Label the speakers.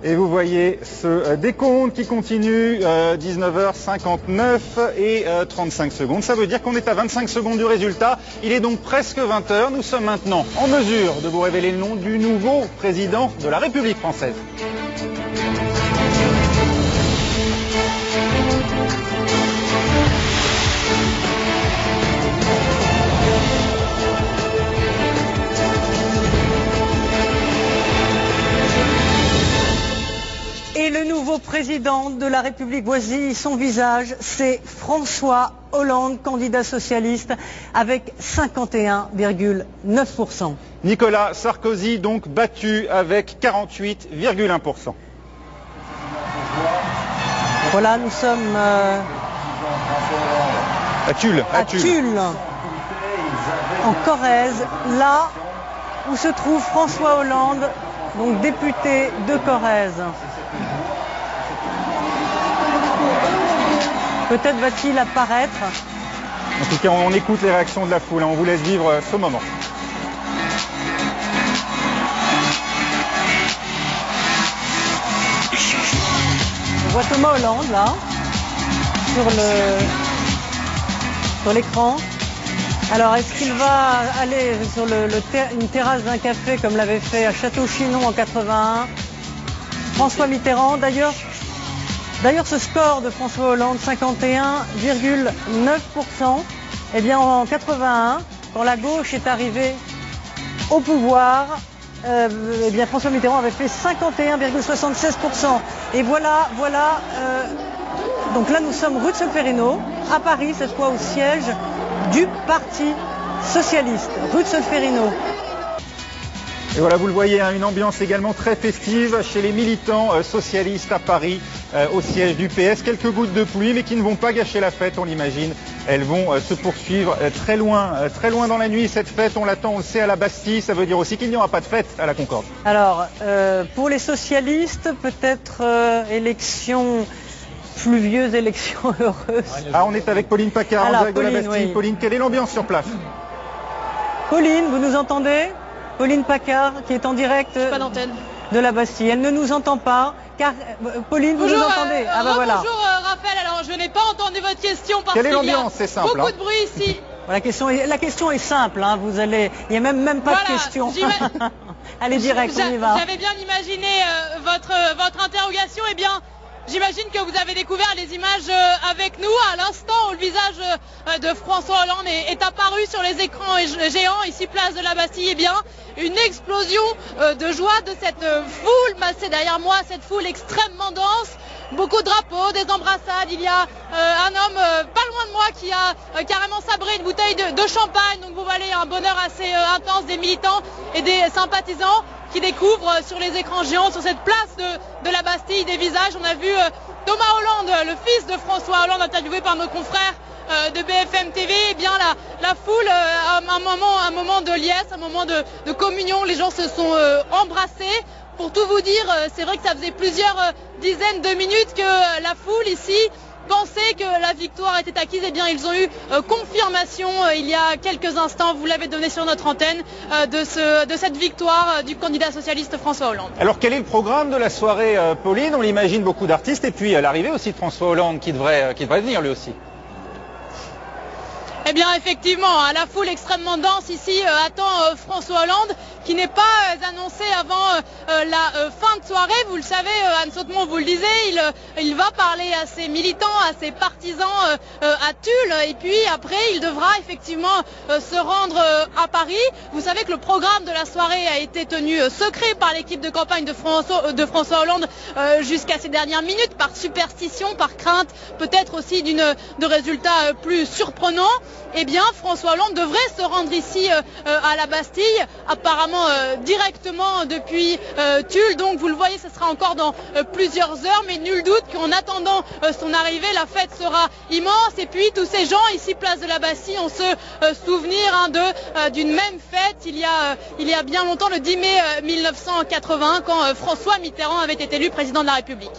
Speaker 1: Et vous voyez ce décompte qui continue, 19h59 et 35 secondes. Ça veut dire qu'on est à 25 secondes du résultat. Il est donc presque 20h. Nous sommes maintenant en mesure de vous révéler le nom du nouveau président de la République française.
Speaker 2: Et le nouveau président de la République, voici son visage, c'est François Hollande, candidat socialiste, avec 51,9%.
Speaker 1: Nicolas Sarkozy, donc battu avec 48,1%.
Speaker 2: Voilà, nous sommes
Speaker 1: à Tulle,
Speaker 2: en Corrèze, là où se trouve François Hollande, donc député de Corrèze. Peut-être va-t-il apparaître.
Speaker 1: En tout cas, on écoute les réactions de la foule. On vous laisse vivre ce moment.
Speaker 2: On voit Thomas Hollande, là, sur l'écran. Alors, est-ce qu'il va aller sur une terrasse d'un café comme l'avait fait à Château-Chinon en 81 François Mitterrand, d'ailleurs, ce score de François Hollande, 51,9%, eh bien en 81, quand la gauche est arrivée au pouvoir, eh bien François Mitterrand avait fait 51,76%. Et voilà, donc là nous sommes rue de Solferino, à Paris, cette fois au siège du Parti Socialiste, rue de Solferino.
Speaker 1: Et voilà, vous le voyez, hein, une ambiance également très festive chez les militants socialistes à Paris, au siège du PS. Quelques gouttes de pluie, mais qui ne vont pas gâcher la fête, on l'imagine. Elles vont se poursuivre très loin dans la nuit. Cette fête, on l'attend, on le sait, à la Bastille. Ça veut dire aussi qu'il n'y aura pas de fête à la Concorde.
Speaker 2: Alors, pour les socialistes, peut-être pluvieuse élection heureuse.
Speaker 1: Ah, on est avec Pauline Pacard, en direct de la Bastille. Oui. Pauline, quelle est l'ambiance sur place?
Speaker 2: Pauline, vous nous entendez? Pauline Pacard, qui est en direct de la Bastille. Elle ne nous entend pas, car Pauline, vous nous entendez?
Speaker 3: Ah bah voilà. Bonjour Raphaël, alors je n'ai pas entendu votre question parce
Speaker 1: qu'il y a beaucoup
Speaker 3: de bruit ici.
Speaker 2: La question est simple, hein, il n'y a même pas de question. Allez direct, on y va.
Speaker 3: J'avais bien imaginé votre interrogation, eh bien... J'imagine que vous avez découvert les images avec nous à l'instant où le visage de François Hollande est apparu sur les écrans géants ici place de la Bastille. Eh bien, une explosion de joie de cette foule massée derrière moi, cette foule extrêmement dense. Beaucoup de drapeaux, des embrassades. Il y a un homme pas loin de moi qui a carrément sabré une bouteille de champagne. Donc vous voyez un bonheur assez intense des militants et des sympathisants qui découvrent sur les écrans géants, sur cette place de la Bastille, des visages. On a vu Thomas Hollande, le fils de François Hollande, interviewé par nos confrères de BFM TV. Eh bien la foule, un moment de liesse, un moment de communion. Les gens se sont embrassés. Pour tout vous dire, c'est vrai que ça faisait plusieurs dizaines de minutes que la foule ici pensaient que la victoire était acquise. Eh bien, ils ont eu confirmation il y a quelques instants, vous l'avez donné sur notre antenne, de cette victoire du candidat socialiste François Hollande.
Speaker 1: Alors, quel est le programme de la soirée, Pauline? On l'imagine beaucoup d'artistes, et puis l'arrivée aussi de François Hollande qui devrait venir lui aussi.
Speaker 3: Eh bien, effectivement, la foule extrêmement dense ici attend François Hollande, qui n'est pas annoncé avant la fin de soirée. Vous le savez, Anne Sautemont vous le disait, il va parler à ses militants, à ses partisans à Tulle, et puis après il devra effectivement se rendre à Paris. Vous savez que le programme de la soirée a été tenu secret par l'équipe de campagne de François Hollande jusqu'à ces dernières minutes, par superstition, par crainte peut-être aussi de résultats plus surprenants. Eh bien, François Hollande devrait se rendre ici à la Bastille, apparemment directement depuis Tulle. Donc vous le voyez, ce sera encore dans plusieurs heures, mais nul doute qu'en attendant son arrivée, la fête sera immense. Et puis tous ces gens ici, place de la Bastille, on se souvenir d'une même fête il y a bien longtemps, le 10 mai 1981, quand François Mitterrand avait été élu président de la République.